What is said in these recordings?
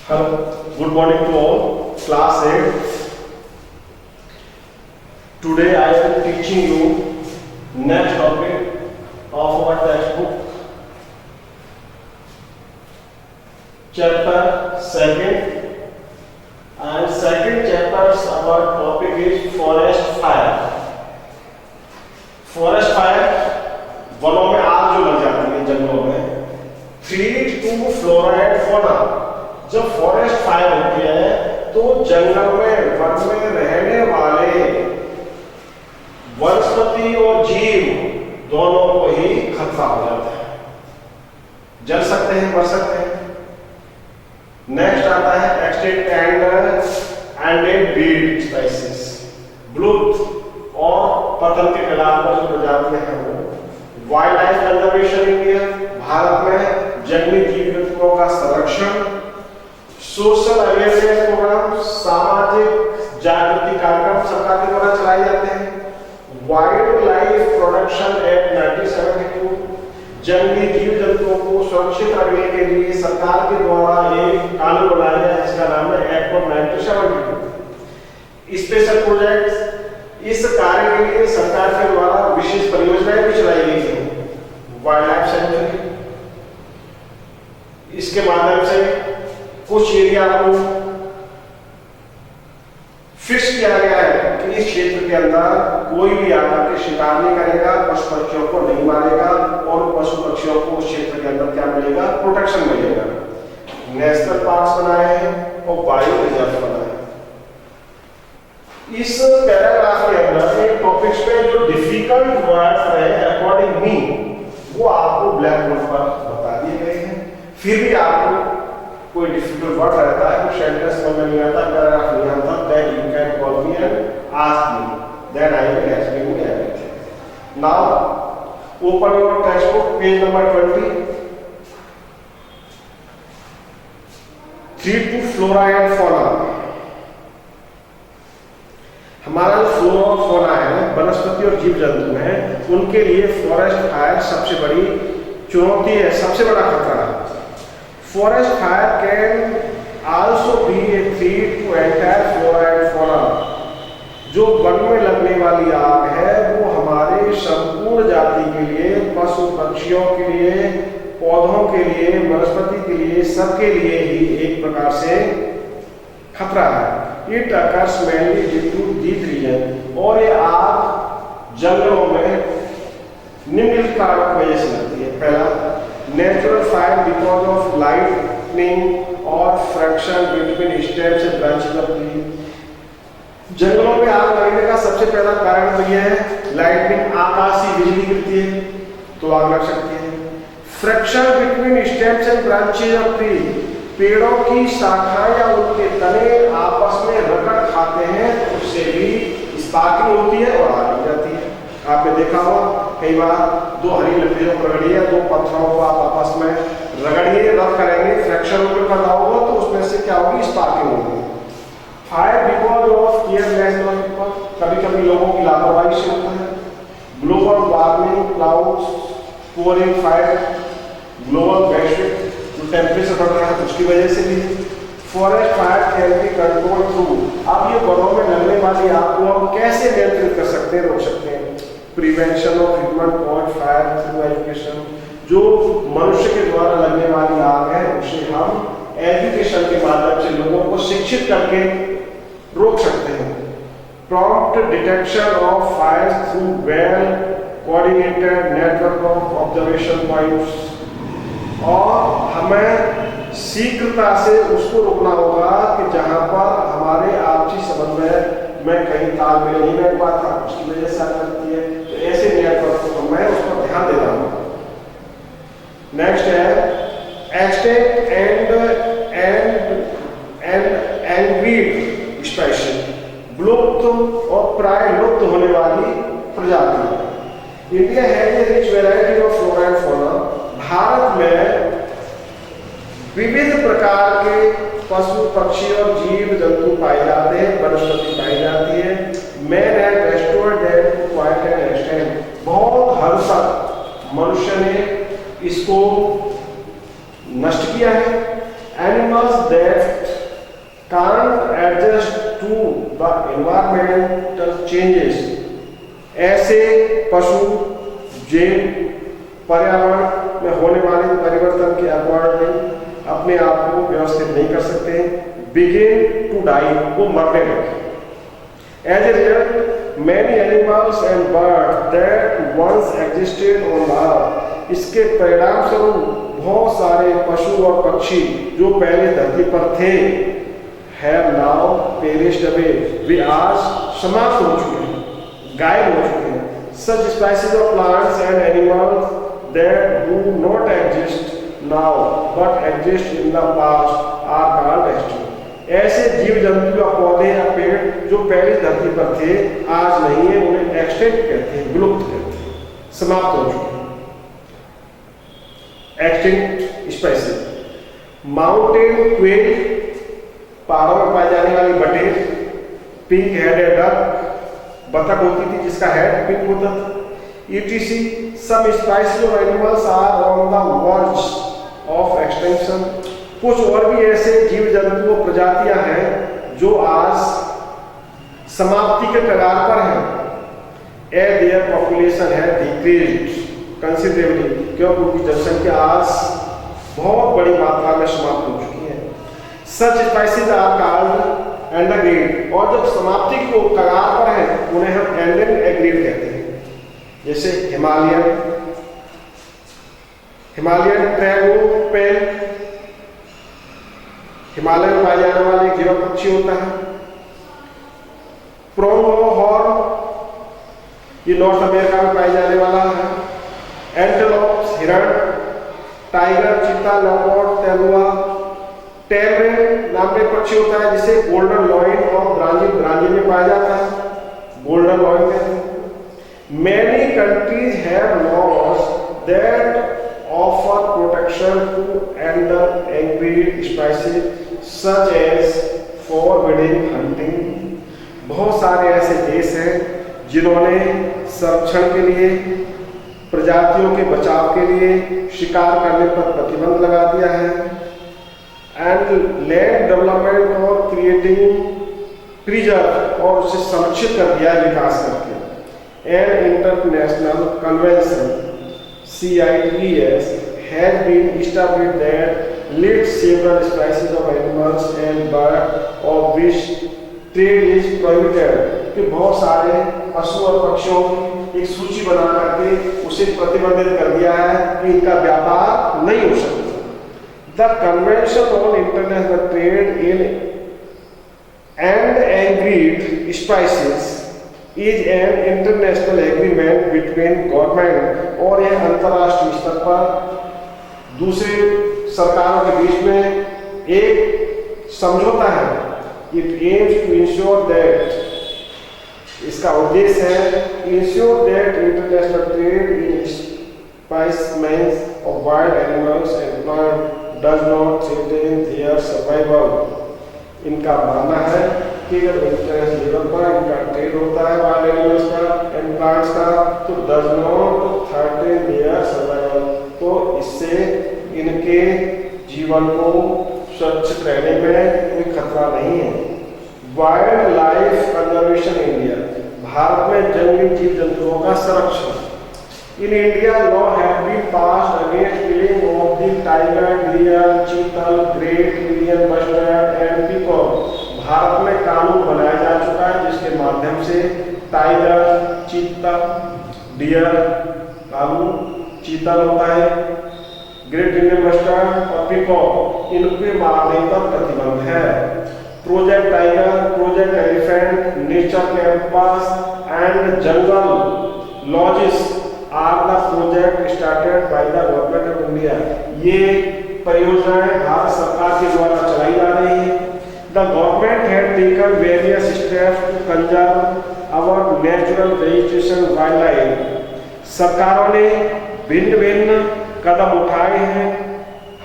Hello, good morning to all. Class 8. Today I am teaching you next topic of our textbook. Chapter 2nd, and second chapter our topic is forest fire. Forest fire वनों में आग जो लग जाती है जंगलों में, threat to flora and fauna. जब फॉरेस्ट फायर होती है तो जंगल में वन में रहने वाले वनस्पति और जीव दोनों को ही खतरा हो जाता है, जल सकते हैं, मर सकते हैं। नेक्स्ट आता है एक्सटिंक्ट एंड ब्रीड स्पीशीज। ब्लूथ और पतंग के खिलाफ जो प्रजातियां हैं वो wild life conservation India, Bharat में जंगली जीव जंतुओं का संरक्षण, सोशल अवेयरनेस प्रोग्राम, सामाजिक जागृति कार्यक्रम सरकार के द्वारा चलाए जाते हैं। वाइल्ड लाइफ प्रोटेक्शन एक्ट 1972, जंगली जीव जंतुओं को सुरक्षित रखने के लिए सरकार के द्वारा एक कानून बनाया गया जिसका नाम है एक्ट ऑफ 1972। स्पेशल प्रोजेक्ट, इस कार्य के लिए सरकार के द्वारा विशेष परियोजनाएं भी चलाई गई थी। वाइल्ड लाइफ सेंचुरी, इसके माध्यम से कुछ एरिया को फिक्स किया गया है कि इस क्षेत्र के अंदर कोई भी आकर के शिकार नहीं करेगा, पशु पक्षियों को नहीं मारेगा और पशु पक्षियों को उस क्षेत्र के अंदर क्या मिलेगा, प्रोटेक्शन मिलेगा। नेशनल पार्क बनाए हैं और बायो रिजर्व बनाए हैं। इस पैराग्राफ के अंदर एक टॉपिक्स पे जो डिफिकल्ट वर्ड्स है अकॉर्डिंग मी वो आपको ब्लैक बोर्ड पर बता दिए गए हैं। फिर भी आपको कोई डिफिकल्ट वर्ड रहता है, कोई सेंटेंस समझ में नहीं आता, पैराग्राफ नहीं आता, then you can call me and ask me, then I will explain you everything. Now open your textbook, page number 20. 3 to flora and fauna. हमारा जो फ्लोरा और फौना है, वनस्पति और जीव जंतु हैं, उनके लिए फॉरेस्ट फायर सबसे बड़ी चुनौती है, सबसे बड़ा खतरा है। Forest fire can also be a threat to entire flora and fauna. जो वन में लगने वाली आग है वो हमारे संपूर्ण जाति के लिए, पशु पक्षियों के लिए, पौधों के लिए, वनस्पति के लिए, सबके लिए ही एक प्रकार से खतरा है। It occurs mainly due to these reasons. और ये आग जंगलों में निम्नलिखित कारणों की वजह से लगती है। पहला, natural fire because of lightning or friction between stems and branches of tree. जंगलों में आग लगने का सबसे पहला कारण तो यह है लाइटनिंग, आकाशीय बिजली गिरती है तो आग लग सकती है। Friction between stems and branches of tree, पेड़ों की शाखाएं या उनके तने आपस में रगड़ खाते हैं तो उससे भी स्पार्किंग होती है और आग लग जाती है। आपने देखा होगा कई बार दो हरी लकड़ियों को रगड़िए, दो पत्थरों को आप आपस में रगड़िए, रब करेंगे, फ्रैक्शन ऊपर करना होगा तो उसमें से क्या होगी, स्पार्किंग होगी। फायर बिकॉज ऑफ केयरलेसनेस, कभी कभी लोगों की लापरवाही से होता है। Global warming, clouds, pouring fire, global वैश्विक जो टेम्परेचर बढ़ रहा है उसकी वजह से भी। Forest fire can be control through, अब ये वनों में लगने वाली आग को हम कैसे नियंत्रित कर सकते हैं, रोक सकते हैं। Prevention of human cause fire through education, जो मनुष्य के द्वारा लगने वाली आग है उसे हम एजुकेशन के माध्यम से लोगों को शिक्षित करके रोक सकते हैं। Prompt detection of fire through well coordinated network of observation points, और हमें शीघ्रता से उसको रोकना होगा कि जहां पर हमारे आपसी समन्वय में कहीं तालमेल नहीं बैठ पाता उसकी वजह से आग लगती है, तो ऐसे नेटवर्क को मैं उस पर ध्यान देता हूँ। नेक्स्ट है एक्सटिंक्ट एंड ब्रीड स्पीशीज, विलुप्त और प्राय लुप्त होने वाली प्रजाति। India has a rich variety of flora and fauna, Bharat में विविध प्रकार के पशु पक्षी और जीव जंतु पाए जाते हैं, वनस्पति पाई जाती है। Man has restored them to quite an extent, बहुत हद तक मनुष्य ने इसको नष्ट किया है। Animals that the environmental changes, ऐसे पशु जिन पर्यावरण में होने वाले परिवर्तन के अकॉर्डिंग अपने आप को व्यवस्थित नहीं कर सकते, बिगिन टू डाई, वो मरने लगे। As a result many animals and birds that once existed on earth, इसके परिणाम स्वरूप बहुत सारे पशु और पक्षी जो पहले धरती पर थे, हैव नाउ पेरिश्ड अवे, वे आज समाप्त हो चुके हैं, गायब हो चुके हैं। Such species of plants and animals that do not exist now but exist in the past are called extinct. ऐसे जीव जंतु या पौधे या पेड़ जो पहले धरती पर थे आज नहीं है, उन्हें एक्सटिंक्ट कहते हैं, विलुप्त कहते हैं, समाप्त हो चुके हैं। एक्सटिंक्ट स्पीशीज, माउंटेन क्वेल, पहाड़ों में पाई जाने वाली बटेर, पिंक हेडेड डक, बतख होती थी जिसका हेड पिंक होता था, etc. Some species of animals are on the verge of extinction. कुछ और भी ऐसे जीव जंतु और प्रजातियां हैं जो आज समाप्ति के कगार पर हैं। एज देयर पॉपुलेशन है डिक्रीज्ड कंसिडरेबली, क्योंकि उनकी जनसंख्या आज बहुत बड़ी मात्रा में समाप्त हो चुकी है। Such species are called एंडाग्रीड, और जब समाप्ति को कगार पर है उन्हें हम एंडाग्रीड कहते हैं। जैसे हिमालयन ट्रैगोपैन, हिमालय में पाए जाने वाले एक जीवंत पक्षी होता है। प्रोंगोहॉर्न, ये नॉर्थ अमेरिका में पाए जाने वाला है। एंटेलोप्स, हिरण, टाइगर, चीता, लेपर्ड, तेंदुआ। टेमरेन नाम का एक पक्षी होता है जिसे गोल्डन लॉइन और ब्राजील में पाया जाता है, गोल्डन लॉइन कहते हैं। Many countries have laws that offer protection to endangered species such as forbidding hunting. बहुत सारे ऐसे देश हैं जिन्होंने संरक्षण के लिए, प्रजातियों के बचाव के लिए शिकार करने पर प्रतिबंध लगा दिया है। एंड लैंड डेवलपमेंट और क्रिएटिंग प्रिजर्व, और उसे संरक्षित कर दिया है विकास करके। An international convention CITES has been established that lists several species of animals and birds of which trade is prohibited, कि बहुत सारे पशु और पक्षियों की एक सूची बना करके उसे प्रतिबंधित कर दिया है कि इनका व्यापार नहीं हो सकता। The Convention on International Trade in Endangered Species is an international agreement between government, और यह अंतर्राष्ट्रीय स्तर पर दूसरे सरकारों के बीच में एक समझौता है। It aims to ensure that, इसका उद्देश्य है ensure that international trade in specimens of wild animals and plants does not threaten their survival. इनका मानना है कि अगर इंटरनेशनल लेवल पर इनका ट्रेड होता है वाइल्ड एनिमल्स का एंड प्लांट्स का, तो does not threaten their survival, तो इससे इनके जीवन को सुरक्षित रहने में कोई खतरा नहीं है। Wild life conservation India, Bharat में जंगली जीव जंतुओं का संरक्षण। In India, law has been passed against killing of the tiger, deer, cheetal, great Indian bustard and peacock. Bharat में कानून बनाया जा चुका है जिसके माध्यम से टाइगर, चीता, डियर, कालू, चीतल होता है, ग्रेट इंडियन बस्टर्ड और पीकॉक, इनके मारने पर प्रतिबंध है। Project Tiger, Project Elephant, nature camps and jungle lodges are the project started by the government of India. ये परियोजनाएं भारत सरकार के द्वारा चलाई जा रही है। The government had taken various steps to conserve our natural vegetation wild life. सरकारों ने भिन्न भिन्न कदम उठाए हैं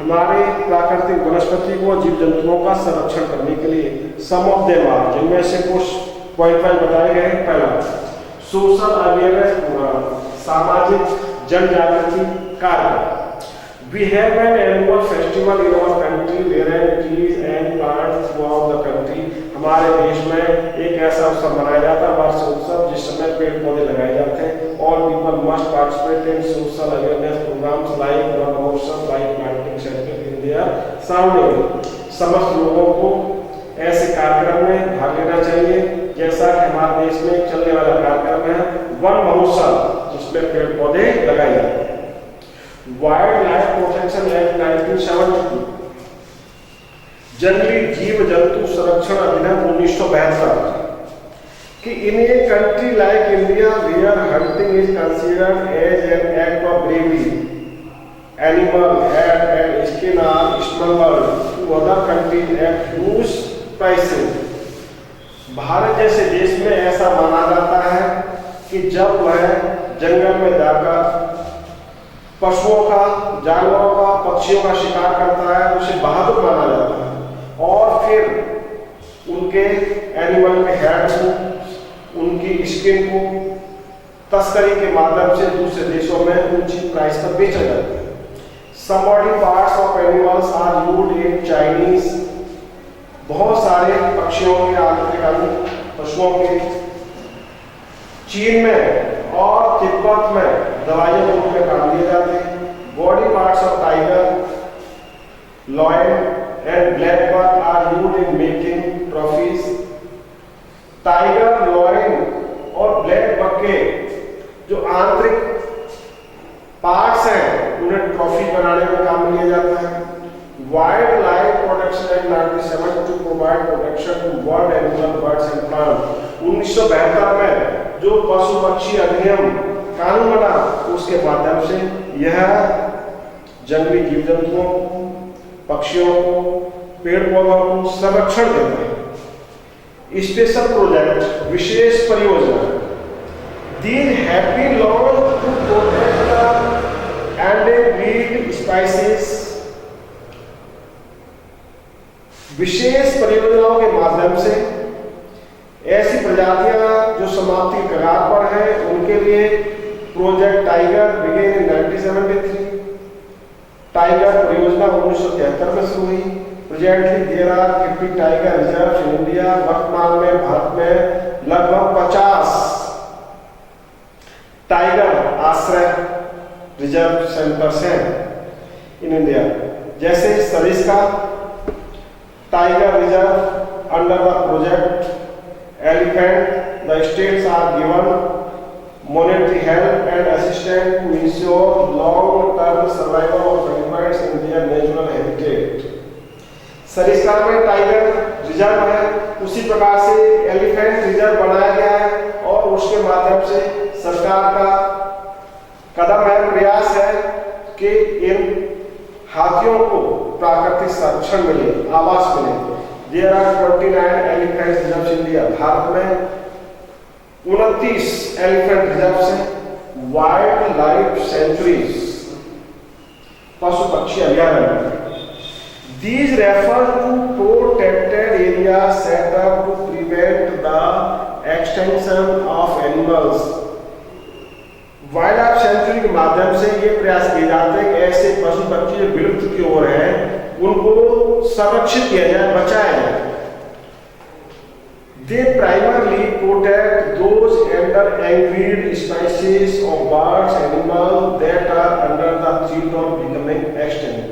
हमारे प्राकृतिक वनस्पति को, जीव जंतुओं का संरक्षण करने के लिए। सम ऑफ देम आर, जिनमें से कुछ पॉइंट बताए गए हैं। पहला, सोशल अवेयरनेस प्रोग्राम, सामाजिक जन जागृति कार्य। We have an annual festival in our country wherein trees and plants throughout the country, हमारे देश में एक ऐसा उत्सव मनाया जाता है, वार्षिक उत्सव, जिस समय पेड़ पौधे लगाए जाते हैं। All people must participate in social awareness programs like Van Mahotsav like planting celebrate in their surrounding. समस्त लोगों को ऐसे कार्यक्रम में भाग लेना चाहिए, जैसा कि हमारे देश में चलने वाला कार्यक्रम है वन महोत्सव, जिसमें पेड़ पौधे लगाए जाते हैं। वाइल्ड लाइफ प्रोटेक्शन एक्ट 1972, जंगली जीव जंतु संरक्षण अधिनियम 1972, कि in a country like India where hunting is considered as an act of bravery, animal head and skin are smuggled to other countries at huge prices. Bharat जैसे देश में ऐसा माना जाता है कि जब वह जंगल में जाकर पशुओं का, जानवरों का, पक्षियों का शिकार करता है, उसे बहादुर माना जाता है, और फिर उनके एनिमल के हेड को, उनकी स्किन को तस्करी के माध्यम से दूसरे देशों में ऊंची प्राइस पर बेचा जाता है। Some body parts of animals are used in Chinese, बहुत सारे पक्षियों के आंतरिक अंग, पशुओं के चीन में और तिब्बत में दवाइयों के रूप में काम लिए जाते हैं। Body parts of tiger, lion and black buck are used in making trophies. Tiger, lion और ब्लैक बक के जो आंतरिक पार्ट्स हैं, उन्हें ट्रॉफी बनाने में काम में लिया जाता है। Wild life protection act 1970 to provide protection to world animal, birds and plant. 1972 में जो पशु पक्षी अधिनियम कानून बना, उसके माध्यम से यह जंगली जीव जंतुओं को, पक्षियों को, पेड़ पौधों को संरक्षण देता है। स्पेशल प्रोजेक्ट, विशेष परियोजना, these have been launched to protect the endemic species. विशेष परियोजनाओं के माध्यम से ऐसी प्रजातियां जो समाप्ति के कगार पर हैं, उनके लिए Project Tiger began in 1973। Tiger परियोजना 1973 में शुरू हुई। Presently there are 50 tiger reserve in India. वर्तमान में भारत में लगभग 50 टाइगर आश्रय रिजर्व सेंटर्स हैं इन इंडिया। जैसे Sariska tiger reserve under the Project Elephant, the states are given monetary help and assistance to ensure long-term survival of elephants in their natural habitat. Sariska में tiger reserve है, उसी प्रकार से elephant reserve बनाया गया है, और उसके माध्यम से सरकार का कदम है, प्रयास है कि इन हाथियों को प्राकृतिक संरक्षण मिले, आवास मिले। There are 29 elephant reserves in India. Bharat में 29 एलिफेंट रिजर्व हैं। वाइल्ड लाइफ सेंचुरीज, पशु पक्षी अभयारण्य। These refer to protected areas set up to prevent the extinction of animals. Wild life sanctuary के माध्यम से ये प्रयास किए जाते हैं कि ऐसे पशु पक्षी जो विलुप्त की ओर हैं, उनको संरक्षित किया जाए, बचाया जाए। They primarily protect those endangered species of birds, animals that are under the threat of becoming extinct.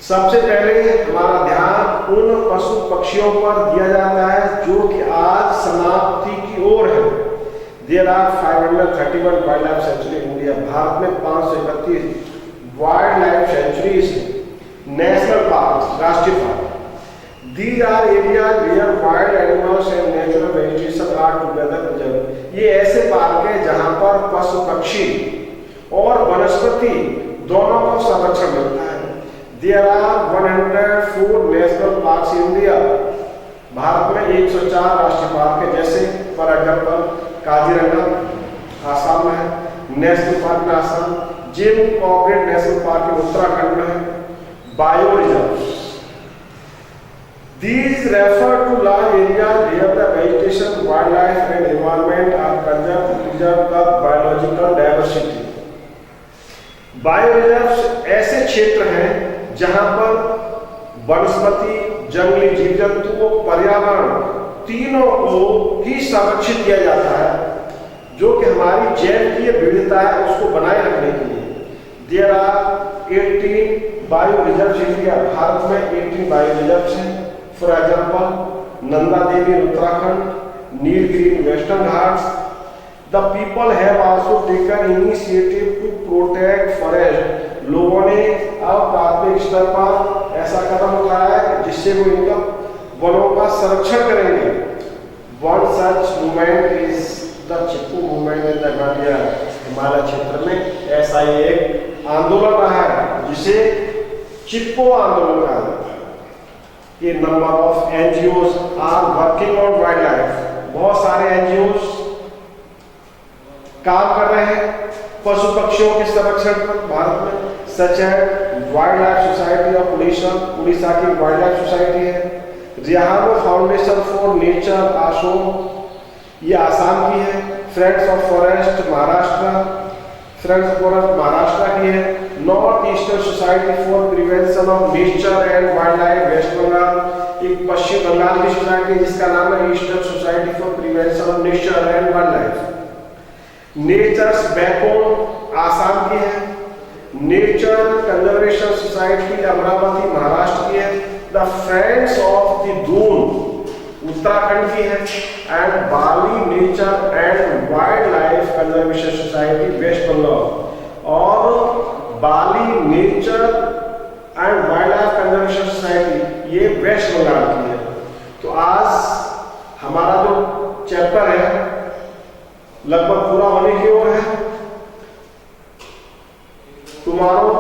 सबसे पहले हमारा ध्यान उन पशु पक्षियों पर दिया जाता है जो कि आज समाप्ति की ओर है। There are 531 wild life sanctuary in India. Bharat में 531 wild life sanctuaries, national park, राष्ट्रीय park. These are areas where wild animals and natural vegetation are together preserved. ये ऐसे पार्क हैं जहाँ पर पशु पक्षी और वनस्पति दोनों को संरक्षण मिलता है। There are 104 national parks in India. Bharat में 104 राष्ट्रीय पार्क है, जैसे फॉर एग्जाम्पल काजीरंगा आसाम में है, नेशनल पार्क में Assam, Jim Corbett national park Uttarakhand में है, bio reserve. These refer to large areas where the vegetation, wildlife and environment are conserved to preserve the biological diversity. बायोरिजर्व्स ऐसे क्षेत्र हैं जहां पर वनस्पति, जंगली जीव जंतु, पर्यावरण तीनों को ही संरक्षित किया जाता है, जो कि हमारी जैविकीय विविधता है उसको बनाए रखने के लिए। There are 18 bio reserve India, Bharat में 18 बायो रिजर्व हैं। For example Nanda Devi Uttarakhand, Nilgiri Western Ghats. The people have also taken initiative to protect forest. लोगों ने अब प्राथमिक स्तर पर ऐसा कदम उठाया है जिससे वो इनका वनों का संरक्षण करेंगे। One such movement is the Chipko movement in the Himalaya क्षेत्र में। ऐसा ही एक आंदोलन रहा है जिसे चिप्पो आंदोलन कहा जाता है। ये number of NGOs are working on wild life. बहुत सारे एनजीओज काम कर रहे हैं पशु पक्षियों के संरक्षण पर भारत में, सच है wild life society of Orissa की वाइल्ड लाइफ सोसाइटी है। रिहानो फाउंडेशन फॉर नेचर आश्रम, ये आसाम की है। फ्रेंड्स ऑफ फॉरेस्ट महाराष्ट्र की है। North eastern society for prevention of nature and wild life West Bengal, एक पश्चिम बंगाल की सोसाइटी जिसका नाम है eastern society for prevention of nature and wild life. Nature's backbone Assam की है। Nature conservation society Amravati Maharashtra की है। The friends of the Doon Uttarakhand की है। And Bali nature and wild life conservation society West Bengal, और Bali nature and wild life conservation society ये waste Bengal की है। तो आज हमारा जो चैप्टर है लगभग पूरा होने की ओर है। Tomorrow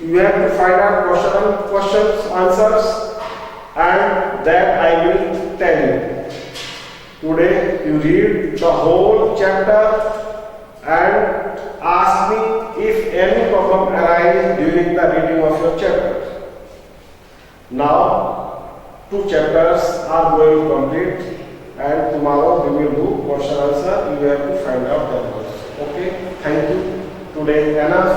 you have to find out questions, answers, and that I will tell you. Today you read the whole chapter and ask me if any problem arises during the reading of your chapter. Now 2 chapters are going to complete, and tomorrow we will do question answer. You have to find out that also. Okay, thank you. Today enough.